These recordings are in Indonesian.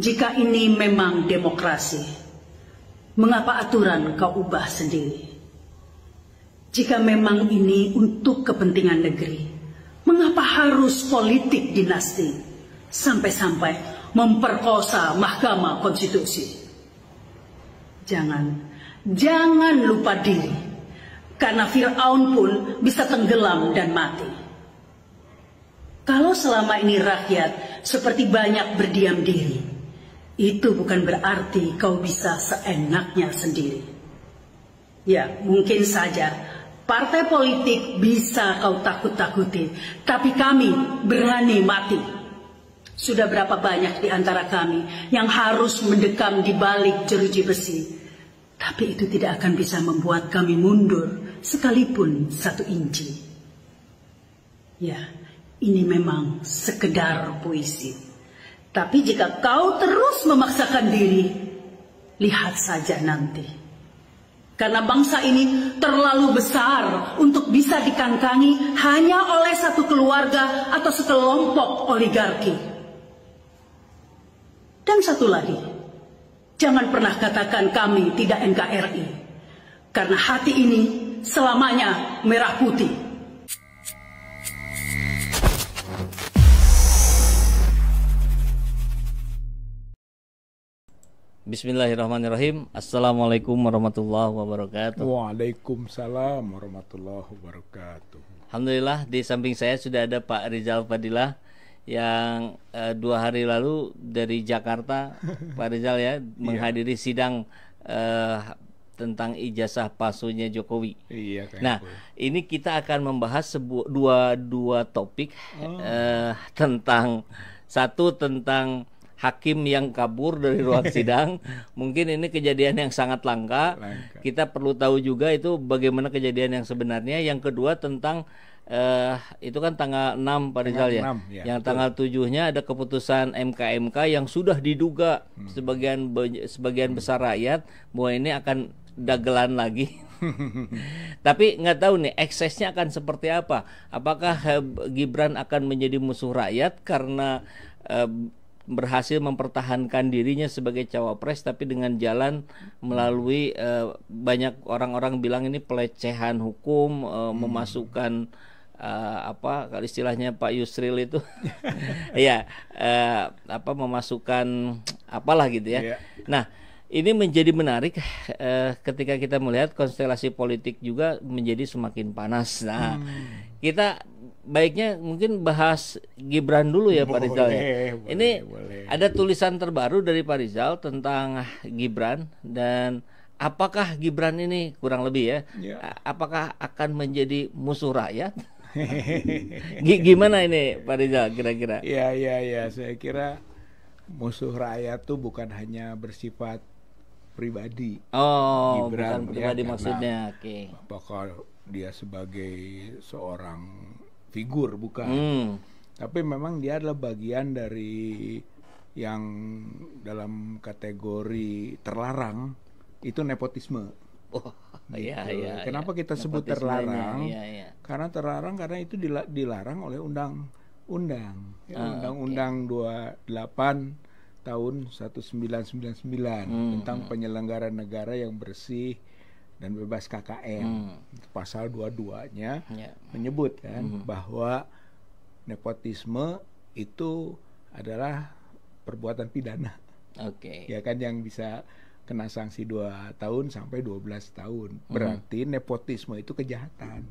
jika ini memang demokrasi, mengapa aturan kau ubah sendiri? Jika memang ini untuk kepentingan negeri, mengapa harus politik dinasti sampai-sampai memperkosa Mahkamah Konstitusi? Jangan lupa diri, karena Fir'aun pun bisa tenggelam dan mati. Kalau selama ini rakyat seperti banyak berdiam diri, itu bukan berarti kau bisa seenaknya sendiri. Ya, mungkin saja partai politik bisa kau takut-takuti, tapi kami berani mati. Sudah berapa banyak di antara kami yang harus mendekam di balik jeruji besi, tapi itu tidak akan bisa membuat kami mundur sekalipun 1 inci. Ya, ini memang sekedar puisi. Tapi jika kau terus memaksakan diri, lihat saja nanti. Karena bangsa ini terlalu besar untuk bisa dikangkangi hanya oleh satu keluarga atau sekelompok oligarki. Dan satu lagi, jangan pernah katakan kami tidak NKRI. Karena hati ini selamanya merah putih. Bismillahirrahmanirrahim. Assalamualaikum warahmatullahi wabarakatuh. Waalaikumsalam warahmatullahi wabarakatuh. Alhamdulillah, di samping saya sudah ada Pak Rizal Fadilah yang 2 hari lalu dari Jakarta, Pak Rizal ya, menghadiri sidang tentang ijazah palsunya Jokowi. Iya, nah, ini kita akan membahas dua topik tentang hakim yang kabur dari ruang sidang. Mungkin ini kejadian yang sangat langka. Kita perlu tahu juga itu bagaimana kejadian yang sebenarnya. Yang kedua tentang itu kan tanggal 6 Pak Rizal ya. Yang tanggal 7-nya ada keputusan MK yang sudah diduga sebagian besar rakyat bahwa ini akan dagelan lagi. Tapi nggak tahu nih eksesnya akan seperti apa. Apakah Gibran akan menjadi musuh rakyat karena berhasil mempertahankan dirinya sebagai cawapres, tapi dengan jalan melalui banyak orang-orang bilang ini pelecehan hukum, memasukkan kalau istilahnya Pak Yusril itu ya memasukkan apalah gitu ya. Nah, ini menjadi menarik ketika kita melihat konstelasi politik juga menjadi semakin panas. Nah, kita baiknya mungkin bahas Gibran dulu ya Pak Rizal ya. Ini ada tulisan terbaru dari Pak Rizal tentang Gibran, dan apakah Gibran ini kurang lebih apakah akan menjadi musuh rakyat? Gimana ini Pak Rizal kira-kira? Ya, saya kira musuh rakyat tuh bukan hanya bersifat pribadi. Oh, Gibran, bukan pribadi maksudnya. Oke. Apakah dia sebagai seorang figur, bukan. Tapi memang dia adalah bagian dari yang dalam kategori terlarang, itu nepotisme. Oh, gitu. Kenapa kita sebut terlarang? Karena terlarang karena itu dilarang oleh undang-undang. Undang-Undang 28 tahun 1999 tentang penyelenggaraan negara yang bersih dan bebas KKN. Pasal 22-nya menyebut kan bahwa nepotisme itu adalah perbuatan pidana. Ya kan, yang bisa kena sanksi 2 tahun sampai 12 tahun. Berarti nepotisme itu kejahatan.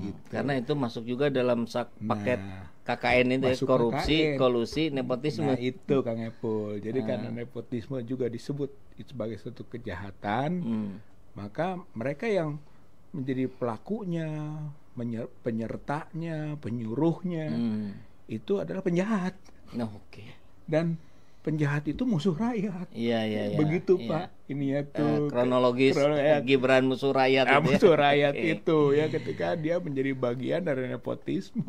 Gitu. Karena itu masuk juga dalam paket KKN itu ya, korupsi, KKN, kolusi, nepotisme. Nah, itu Kang Epul. Jadi karena nepotisme juga disebut sebagai suatu kejahatan, maka mereka yang menjadi pelakunya, penyertanya, penyuruhnya, itu adalah penjahat. Dan penjahat itu musuh rakyat. Iya. Begitu Pak. Ini ya tuh kronologis Gibran musuh rakyat itu. Musuh rakyat itu ya, ketika dia menjadi bagian dari nepotisme.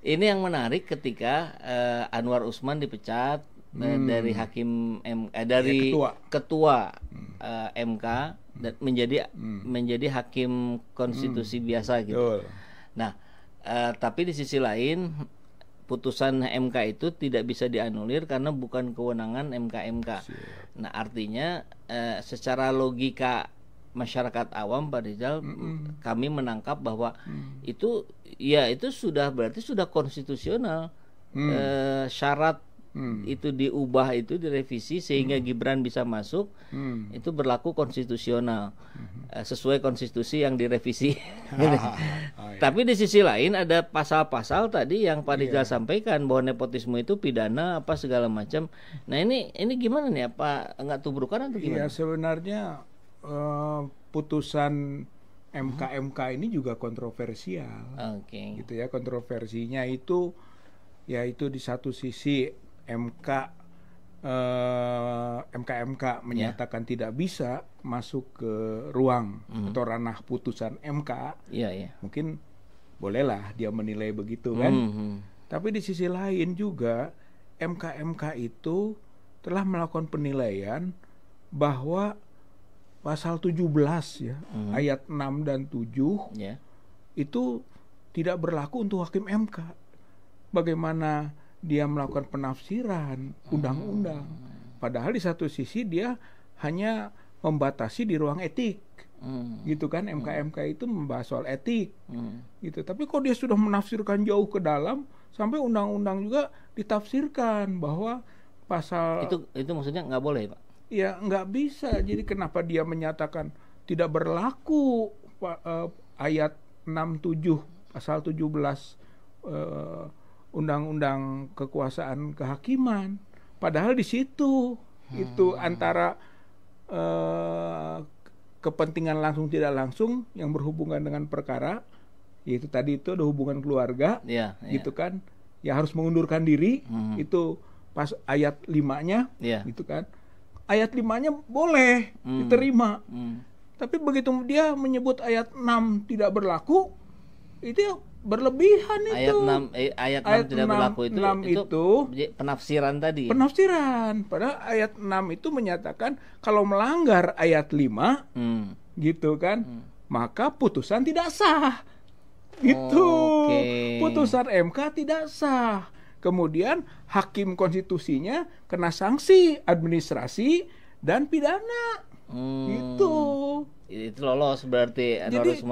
Ini yang menarik ketika Anwar Usman dipecat dari hakim dari ketua MK dan menjadi hakim konstitusi biasa gitu. Nah, tapi di sisi lain putusan MK itu tidak bisa dianulir karena bukan kewenangan MK. Nah, artinya secara logika masyarakat awam, Pak Rizal, kami menangkap bahwa itu sudah berarti sudah konstitusional. Syarat itu diubah, itu direvisi sehingga Gibran bisa masuk, itu berlaku konstitusional, sesuai konstitusi yang direvisi. Tapi di sisi lain ada pasal-pasal tadi yang Pak Rizal sampaikan bahwa nepotisme itu pidana apa segala macam. Nah ini gimana nih, apa nggak tubrukan atau gimana? Ya sebenarnya putusan MK ini juga kontroversial. Gitu ya, kontroversinya itu yaitu di satu sisi MK menyatakan tidak bisa masuk ke ruang atau ranah putusan MK. Mungkin bolehlah dia menilai begitu kan. Tapi di sisi lain juga MK itu telah melakukan penilaian bahwa pasal 17 ya, ayat 6 dan 7 itu tidak berlaku untuk hakim MK. Bagaimana dia melakukan penafsiran undang-undang, padahal di satu sisi dia hanya membatasi di ruang etik, gitu kan. MK itu membahas soal etik, gitu. Tapi kok dia sudah menafsirkan jauh ke dalam sampai undang-undang juga ditafsirkan bahwa pasal itu maksudnya nggak boleh, Pak? Ya nggak bisa. Jadi kenapa dia menyatakan tidak berlaku ayat 67 pasal 17 Undang-Undang Kekuasaan Kehakiman, padahal di situ itu antara kepentingan langsung tidak langsung yang berhubungan dengan perkara, yaitu tadi itu ada hubungan keluarga, gitu kan, yang harus mengundurkan diri, itu pas ayat 5-nya, gitu kan. Ayat 5-nya boleh diterima, tapi begitu dia menyebut ayat 6 tidak berlaku, itu berlebihan itu. Ayat 6 tidak berlaku itu penafsiran tadi. Penafsiran. Padahal ayat 6 itu menyatakan kalau melanggar ayat 5, gitu kan, maka putusan tidak sah. Gitu. Putusan MK tidak sah. Kemudian hakim konstitusinya kena sanksi administrasi dan pidana. Gitu. Itu lolos berarti jadi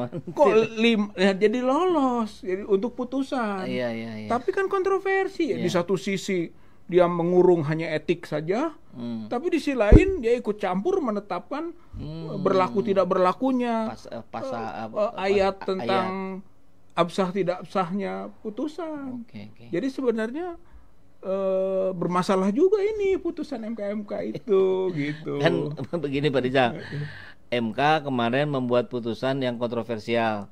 jadi lolos jadi untuk putusan. Tapi kan kontroversi. Di satu sisi dia mengurung hanya etik saja, tapi di sisi lain dia ikut campur menetapkan berlaku tidak berlakunya ayat tentang absah tidak absahnya putusan. Jadi sebenarnya bermasalah juga ini putusan MK itu, gitu. Kan begini Pak Rizal, MK kemarin membuat putusan yang kontroversial,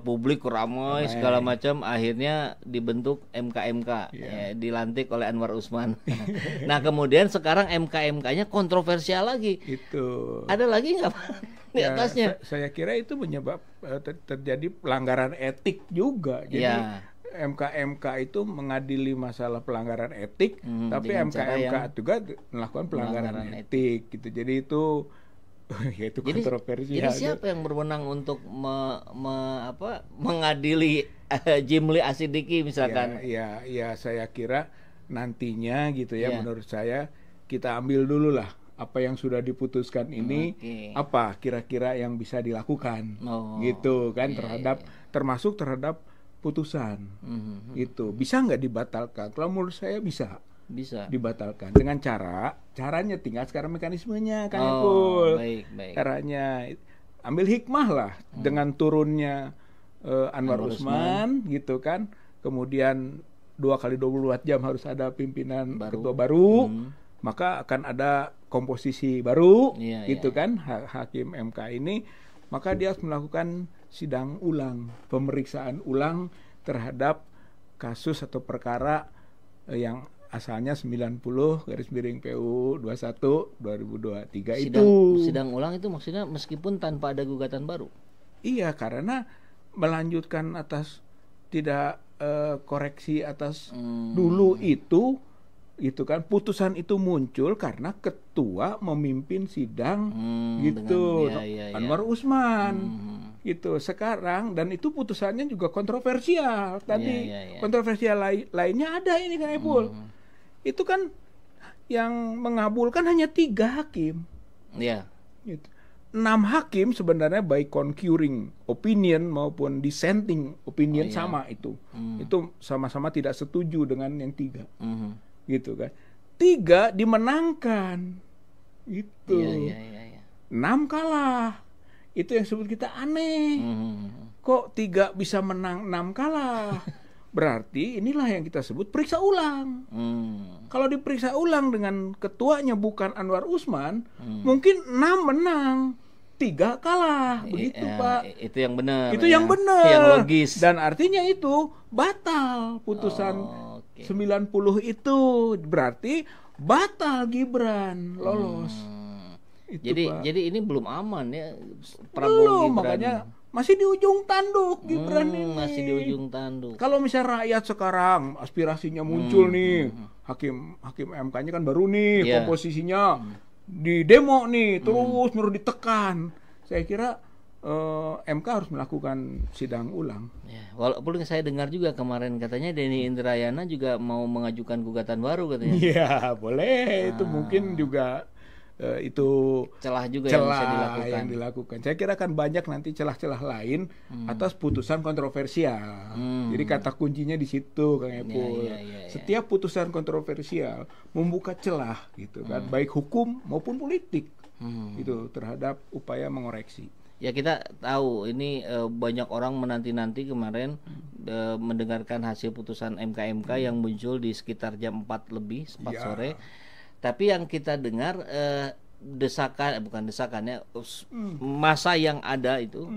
publik ramai segala macam, akhirnya dibentuk MK, dilantik oleh Anwar Usman. Nah kemudian sekarang MK-nya kontroversial lagi. Itu ada lagi nggak di atasnya? Saya kira itu menyebab terjadi pelanggaran etik juga. Jadi MK itu mengadili masalah pelanggaran etik, tapi MK juga melakukan pelanggaran etik, gitu. Jadi itu yaitu kontroversial. Jadi siapa yang berwenang untuk mengadili Jimli Asidiki misalkan? Ya, saya kira nantinya gitu ya. Menurut saya kita ambil dulu lah apa yang sudah diputuskan ini, apa kira-kira yang bisa dilakukan, gitu kan, termasuk terhadap putusan. Itu bisa nggak dibatalkan? Kalau menurut saya bisa dibatalkan dengan caranya tinggal sekarang mekanismenya kan. Baik. Caranya ambil hikmah lah dengan turunnya Anwar Usman, gitu kan. Kemudian 2 kali 24 jam harus ada pimpinan ketua baru, maka akan ada komposisi baru, gitu kan, hakim MK ini. Maka dia harus melakukan sidang ulang, pemeriksaan ulang terhadap kasus atau perkara yang asalnya 90/PU 21/2023 itu. Sidang ulang itu maksudnya meskipun tanpa ada gugatan baru? Iya, karena melanjutkan atas tidak koreksi atas dulu itu kan, putusan itu muncul karena ketua memimpin sidang, gitu, Anwar Usman, gitu sekarang, dan itu putusannya juga kontroversial tadi. Kontroversial lainnya ada ini kan Epul. Itu kan yang mengabulkan hanya 3 hakim. Gitu. 6 hakim sebenarnya baik concurring opinion maupun dissenting opinion sama itu. Itu sama-sama tidak setuju dengan yang 3. Gitu kan. 3 dimenangkan. Gitu. 6 kalah. Itu yang sebut kita aneh. Kok 3 bisa menang, 6 kalah? Berarti inilah yang kita sebut periksa ulang. Kalau diperiksa ulang dengan ketuanya bukan Anwar Usman, mungkin 6 menang, 3 kalah. Begitu Pak. Itu yang benar. Itu yang benar. Yang logis. Dan artinya itu batal putusan 90 itu. Berarti batal Gibran lolos. Itu, jadi ini belum aman ya Prabowo Gibran. Makanya masih di ujung tanduk Gibran ini. Masih di ujung tanduk. Kalau misalnya rakyat sekarang aspirasinya muncul nih, hakim MK-nya kan baru nih komposisinya di demo nih, terus ditekan. Saya kira MK harus melakukan sidang ulang. Walaupun saya dengar juga kemarin katanya Denny Indrayana juga mau mengajukan gugatan baru katanya. Iya, boleh. Itu mungkin juga itu celah juga yang dilakukan. Saya kira kan banyak nanti celah-celah lain atas putusan kontroversial. Jadi kata kuncinya di situ Kang Epul. Setiap putusan kontroversial membuka celah gitu kan, baik hukum maupun politik. Itu terhadap upaya mengoreksi. Ya kita tahu ini banyak orang menanti-nanti kemarin mendengarkan hasil putusan MK yang muncul di sekitar jam 4 sore. Tapi yang kita dengar masa yang ada itu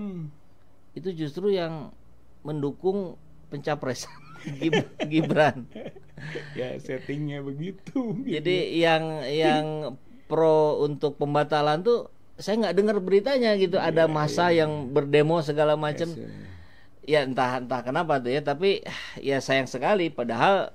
justru yang mendukung pencapresan Gibran. Ya settingnya begitu. Jadi yang pro untuk pembatalan tuh saya nggak dengar beritanya gitu. Ada masa yang berdemo segala macam. Ya entah kenapa tuh ya. Tapi ya sayang sekali. Padahal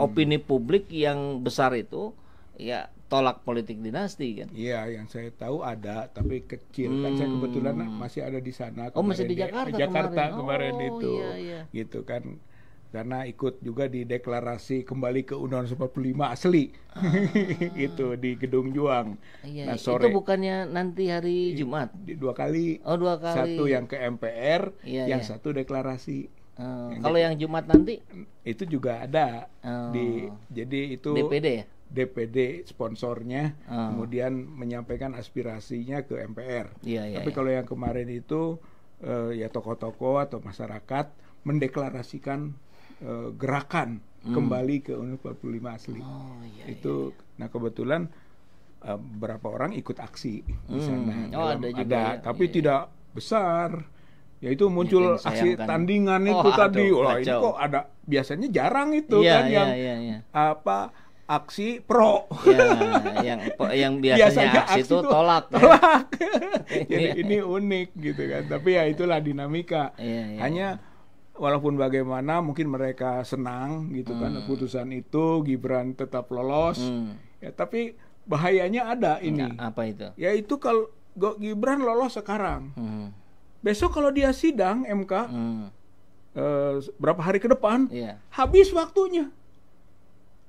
opini publik yang besar itu ya tolak politik dinasti kan. Iya, yang saya tahu ada tapi kecil. Kan saya kebetulan masih ada di sana. Masih di Jakarta kemarin itu. Iya. Gitu kan. Karena ikut juga di deklarasi kembali ke Undang-Undang 45 asli. Itu di Gedung Juang. Nah, sore. Itu bukannya nanti hari Jumat? 2 kali. 2 kali. Satu yang ke MPR, satu deklarasi. Kalau yang Jumat nanti? Itu juga ada. Jadi itu DPD ya? DPD sponsornya kemudian menyampaikan aspirasinya ke MPR. Tapi kalau yang kemarin itu ya tokoh-tokoh atau masyarakat mendeklarasikan gerakan kembali ke Undang-Undang 45 asli. Itu nah kebetulan beberapa orang ikut aksi di sana. Ada tapi tidak besar. Ya itu muncul aksi tandingan itu tadi. Wah, ini kok ada biasanya jarang itu kan yang aksi pro. Yang biasanya aksi itu tolak. Jadi ini unik gitu kan. Tapi ya itulah dinamika. Hanya walaupun bagaimana mungkin mereka senang gitu kan putusan itu Gibran tetap lolos. Ya tapi bahayanya ada ini. Apa itu? Yaitu kalau Gibran lolos sekarang. Besok kalau dia sidang MK berapa hari ke depan habis waktunya.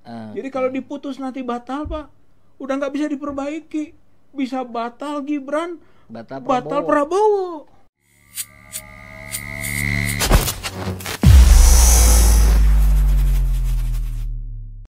Jadi kalau diputus nanti batal Pak, udah nggak bisa diperbaiki, bisa batal Gibran, batal Prabowo.